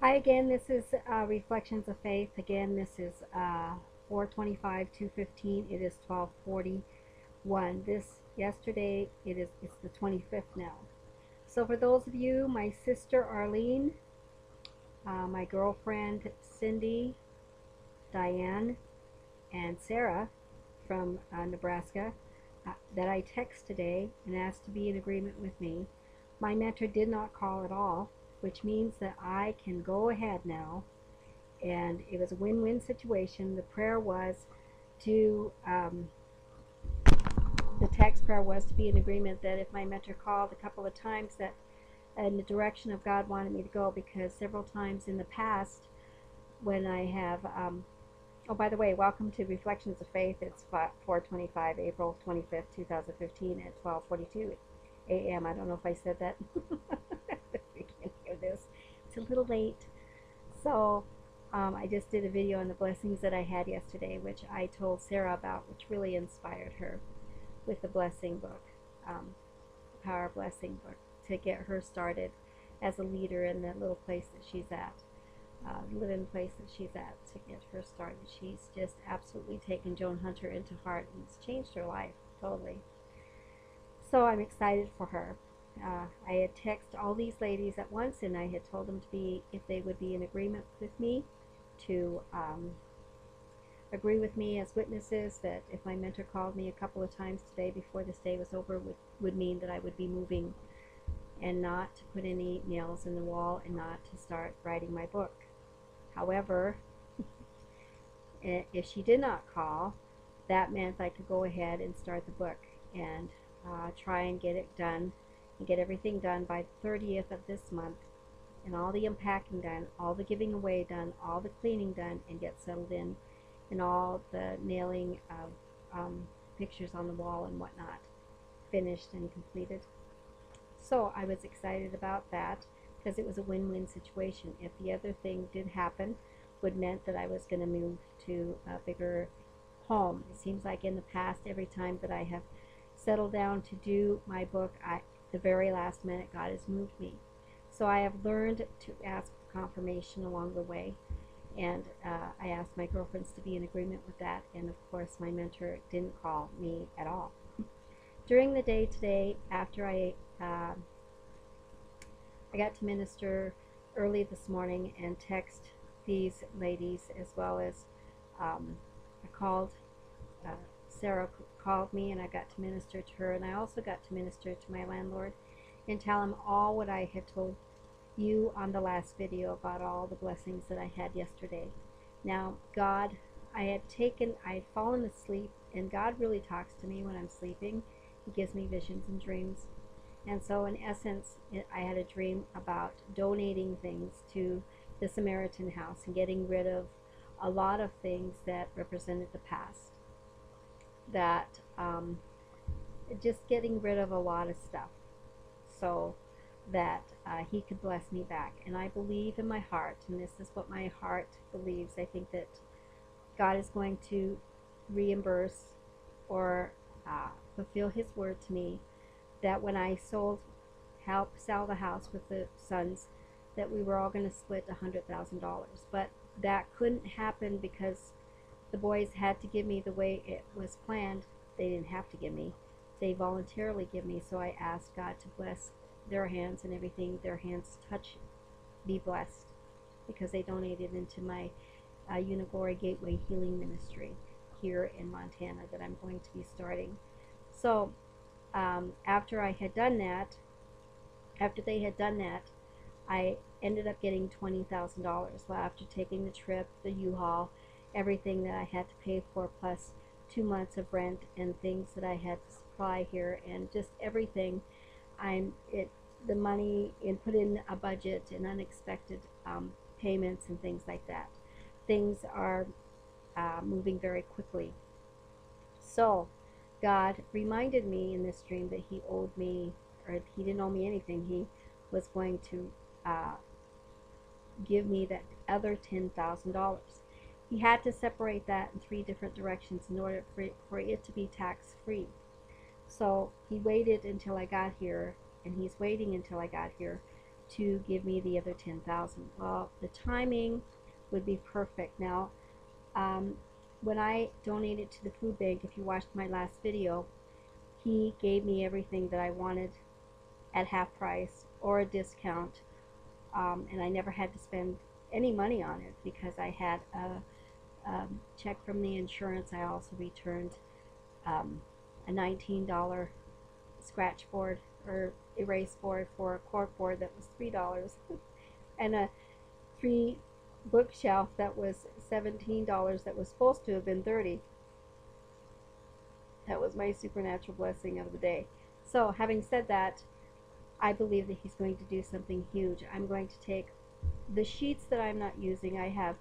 Hi again, this is Reflections of Faith. Again, this is 425-215. It is 1241. Yesterday, it's the 25th now. So for those of you, my sister Arlene, my girlfriend Cindy, Diane, and Sarah from Nebraska, that I text today and asked to be in agreement with me. My mentor did not call at all, which means that I can go ahead now, and it was a win-win situation. The prayer was to, the text prayer was to be in agreement that if my mentor called a couple of times, that in the direction of God wanted me to go, because several times in the past when I have, oh, by the way, welcome to Reflections of Faith. It's 425, April 25th, 2015 at 12:42 a.m. I don't know if I said that. You can't hear this. It's a little late. So I just did a video on the blessings that I had yesterday, which I told Sarah about, which really inspired her with the blessing book, the Power Blessing book, to get her started as a leader in the little place that she's at. Live-in place that she's at, to get her started. She's just absolutely taken Joan Hunter into heart, and it's changed her life totally. So I'm excited for her. I had texted all these ladies at once, and I had told them to be, if they would be in agreement with me, to agree with me as witnesses that if my mentor called me a couple of times today before this day was over, would mean that I would be moving, and not to put any nails in the wall, and not to start writing my book. However, if she did not call, that meant I could go ahead and start the book and try and get it done, and get everything done by the 30th of this month, and all the unpacking done, all the giving away done, all the cleaning done, and get settled in, and all the nailing of pictures on the wall and whatnot finished and completed. So I was excited about that, because it was a win-win situation. If the other thing did happen, would meant that I was going to move to a bigger home. It seems like in the past, every time that I have settled down to do my book, the very last minute, God has moved me. So I have learned to ask for confirmation along the way, and I asked my girlfriends to be in agreement with that, and of course my mentor didn't call me at all. During the day today, after I got to minister early this morning and text these ladies, as well as I called, Sarah called me, and I got to minister to her, and I also got to minister to my landlord and tell him all what I had told you on the last video about all the blessings that I had yesterday. Now, God, I had fallen asleep, and God really talks to me when I'm sleeping. He gives me visions and dreams. And so in essence, I had a dream about donating things to the Samaritan house and getting rid of a lot of things that represented the past. That just getting rid of a lot of stuff, so that he could bless me back. And I believe in my heart, and this is what my heart believes, I think that God is going to reimburse or fulfill his word to me, that when I helped sell the house with the sons, that we were all going to split $100,000. But that couldn't happen because the boys had to give me the way it was planned. They didn't have to give me. They voluntarily give me. So I asked God to bless their hands, and everything their hands touch be blessed, because they donated into my Uniglory Gateway Healing Ministry here in Montana that I'm going to be starting. So after they had done that, I ended up getting $20,000. Well, after taking the trip, the U-Haul, everything that I had to pay for, plus 2 months of rent and things that I had to supply here, and just everything, the money, and put in a budget and unexpected payments and things like that. Things are moving very quickly. So God reminded me in this dream that he owed me, or he didn't owe me anything. He was going to give me that other $10,000. He had to separate that in 3 different directions in order for it to be tax-free. So he waited until I got here, and he's waiting until I got here to give me the other 10,000. Well, the timing would be perfect. Now, when I donated to the food bank, if you watched my last video, he gave me everything that I wanted at half price or a discount, and I never had to spend any money on it because I had a check from the insurance. I also returned a $19 scratch board or erase board for a cork board that was $3 and a 3 bookshelf that was $17 that was supposed to have been $30. That was my supernatural blessing of the day. So having said that, I believe that he's going to do something huge. I'm going to take the sheets that I'm not using. I have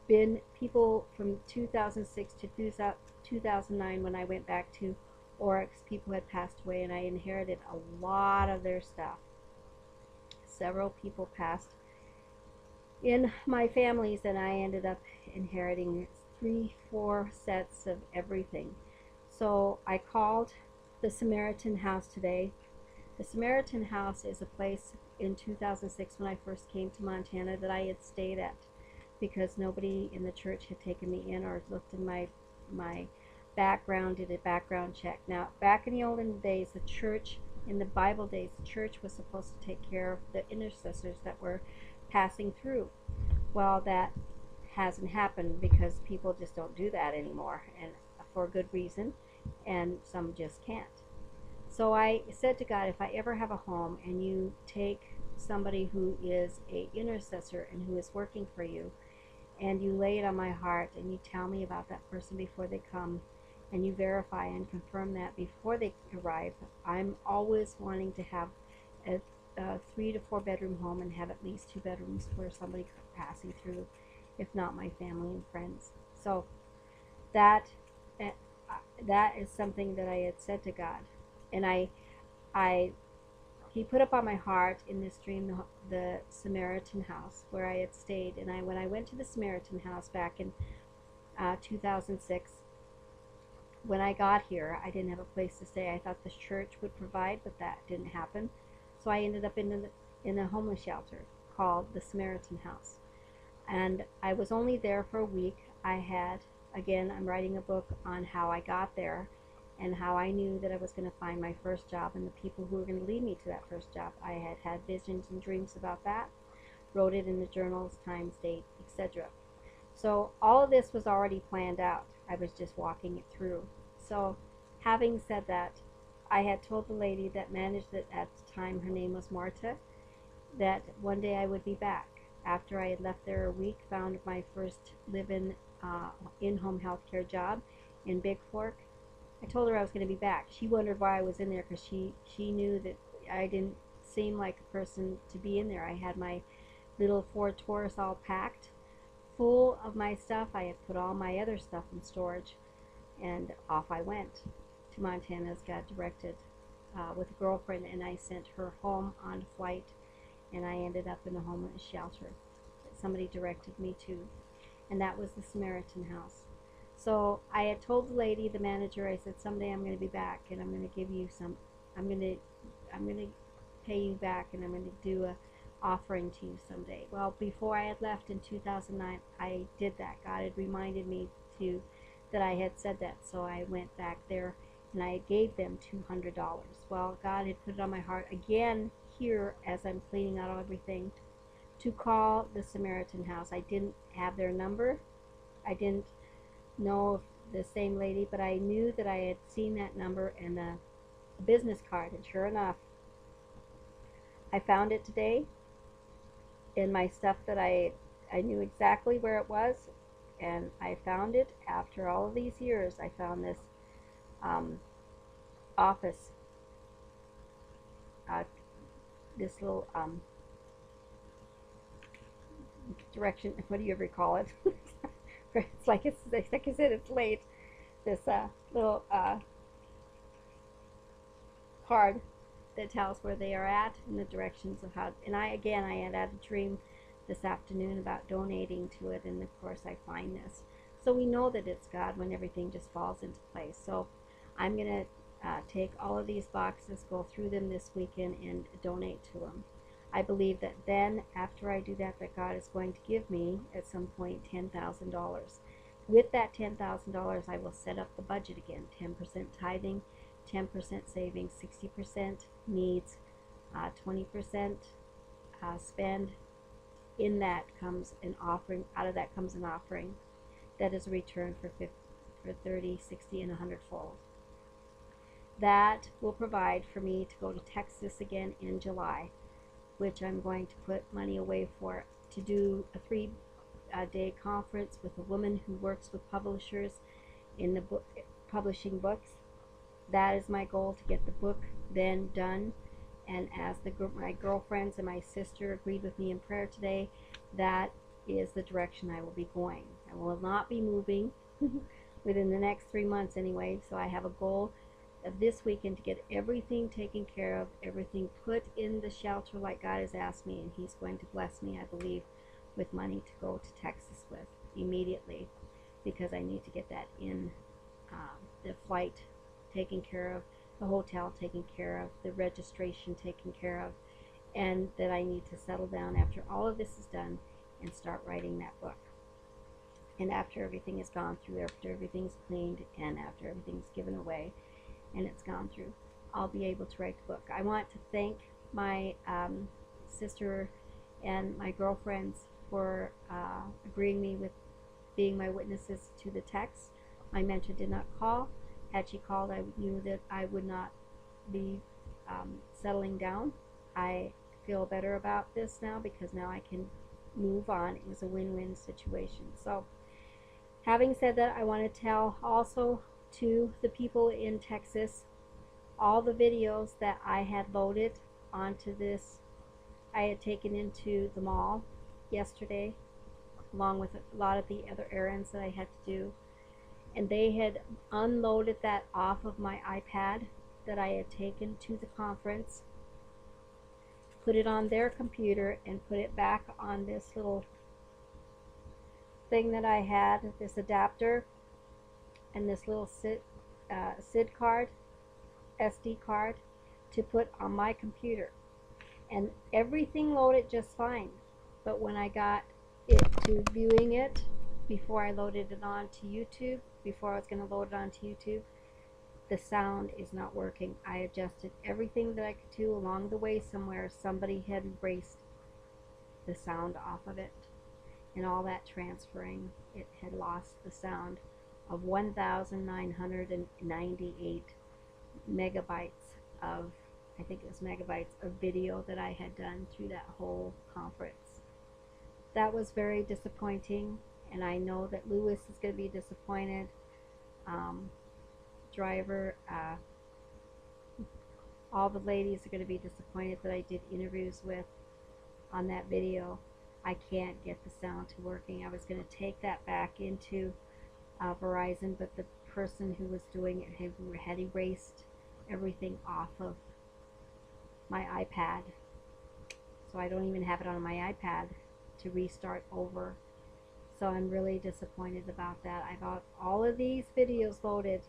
been people from 2006 to 2009 when I went back to Oryx. People had passed away and I inherited a lot of their stuff. Several people passed in my families and I ended up inheriting 3-4 sets of everything. So I called the Samaritan House today. The Samaritan House is a place in 2006 when I first came to Montana that I had stayed at because nobody in the church had taken me in or looked in my background, did a background check. Now, back in the olden days, the church, in the Bible days, the church was supposed to take care of the intercessors that were passing through. Well, that hasn't happened because people just don't do that anymore, and for a good reason, and some just can't. So I said to God, if I ever have a home and you take somebody who is an intercessor and who is working for you, and you lay it on my heart and you tell me about that person before they come, and you verify and confirm that before they arrive, I'm always wanting to have a 3 to 4 bedroom home and have at least 2 bedrooms for somebody passing through, if not my family and friends. So that is something that I had said to God, and he put up on my heart in this dream the Samaritan House where I had stayed. And when I went to the Samaritan House back in 2006, when I got here, I didn't have a place to stay. I thought the church would provide, but that didn't happen. So I ended up in a homeless shelter called the Samaritan House. And I was only there for a week. Again, I'm writing a book on how I got there and how I knew that I was going to find my first job and the people who were going to lead me to that first job. I had had visions and dreams about that, wrote it in the journals, times, date, etc. So all of this was already planned out. I was just walking it through. So having said that, I had told the lady that managed it at the time, her name was Marta, that one day I would be back. After I had left there a week, found my first live-in in-home healthcare job in Big Fork, I told her I was going to be back. She wondered why I was in there because she knew that I didn't seem like a person to be in there. I had my little Ford Taurus all packed, full of my stuff. I had put all my other stuff in storage, and off I went to Montana as God directed with a girlfriend, and I sent her home on a flight, and I ended up in a homeless shelter that somebody directed me to, and that was the Samaritan House. So I had told the lady, the manager, I said, someday I'm going to be back and I'm going to give you some, I'm going to pay you back and I'm going to do a offering to you someday. Well, before I had left in 2009, I did that. God had reminded me that I had said that. So I went back there and I gave them $200. Well, God had put it on my heart again here as I'm cleaning out everything to call the Samaritan House. I didn't have their number. I didn't know if the same lady, but I knew that I had seen that number in a business card, and sure enough, I found it today in my stuff that I knew exactly where it was, and I found it after all of these years. I found this office, this little direction, what do you ever call it? It's like I said, it's late. This little card that tells where they are at and the directions of how. And I had had a dream this afternoon about donating to it, and of course I find this. So we know that it's God when everything just falls into place. So I'm gonna take all of these boxes, go through them this weekend, and donate to them. I believe that then, after I do that, that God is going to give me, at some point, $10,000. With that $10,000, I will set up the budget again. 10% tithing, 10% savings, 60% needs, 20% spend. In that comes an offering. Out of that comes an offering that is a return for 30, 60, and 100-fold. That will provide for me to go to Texas again in July, which I'm going to put money away for, to do a 3-day conference with a woman who works with publishers in the book, publishing books. That is my goal, to get the book then done. And as my girlfriends and my sister agreed with me in prayer today, that is the direction I will be going. I will not be moving within the next 3 months anyway, so I have a goal of this weekend to get everything taken care of, everything put in the shelter like God has asked me, and He's going to bless me, I believe, with money to go to Texas with immediately, because I need to get that in, the flight taken care of, the hotel taken care of, the registration taken care of, and that I need to settle down after all of this is done and start writing that book. And after everything is gone through, after everything's cleaned, and after everything's given away and it's gone through, I'll be able to write the book. I want to thank my sister and my girlfriends for agreeing me with being my witnesses to the text. My mentor did not call. Had she called, I knew that I would not be settling down. I feel better about this now because now I can move on. It was a win-win situation. So, having said that, I want to tell also to the people in Texas, all the videos that I had loaded onto this, I had taken into the mall yesterday, along with a lot of the other errands that I had to do. And they had unloaded that off of my iPad that I had taken to the conference, put it on their computer, and put it back on this little thing that I had, this adapter, and this little SID card, SD card, to put on my computer. And everything loaded just fine. But when I got it to viewing it, before I loaded it onto YouTube, before I was going to load it onto YouTube, the sound is not working. I adjusted everything that I could do. Along the way somewhere, somebody had erased the sound off of it. And all that transferring, it had lost the sound of 1,998 megabytes of, I think it was megabytes of video that I had done through that whole conference. That was very disappointing, and I know that Lewis is going to be disappointed. Driver, all the ladies are going to be disappointed that I did interviews with on that video. I can't get the sound to working. I was going to take that back into Verizon, but the person who was doing it had erased everything off of my iPad, so I don't even have it on my iPad to restart over. So I'm really disappointed about that. I got all of these videos loaded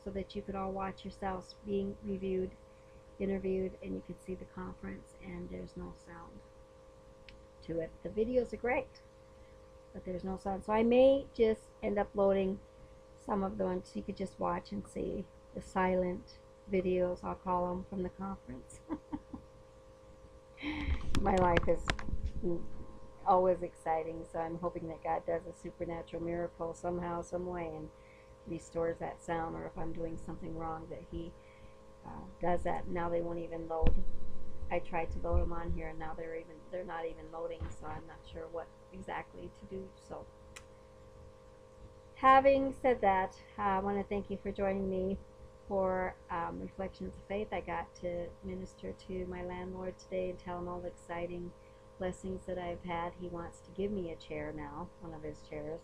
so that you could all watch yourselves being reviewed, interviewed, and you could see the conference, and there's no sound to it. The videos are great, but there's no sound. So I may just end up loading some of them so you could just watch and see the silent videos, I'll call them, from the conference. My life is always exciting, so I'm hoping that God does a supernatural miracle somehow, some way, and restores that sound, or if I'm doing something wrong, that He does that. Now they won't even load. I tried to load them on here, and now they're not even loading, so I'm not sure what exactly to do. So, having said that, I want to thank you for joining me for Reflections of Faith. I got to minister to my landlord today and tell him all the exciting blessings that I've had. He wants to give me a chair now, one of his chairs.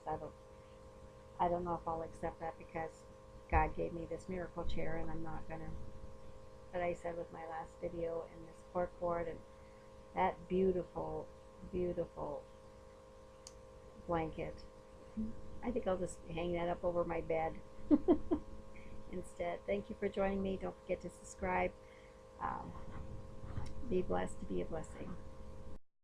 I don't know if I'll accept that, because God gave me this miracle chair, and I'm not gonna. But I said with my last video, and this corkboard, and that beautiful, beautiful blanket, I think I'll just hang that up over my bed instead. Thank you for joining me. Don't forget to subscribe. Be blessed to be a blessing.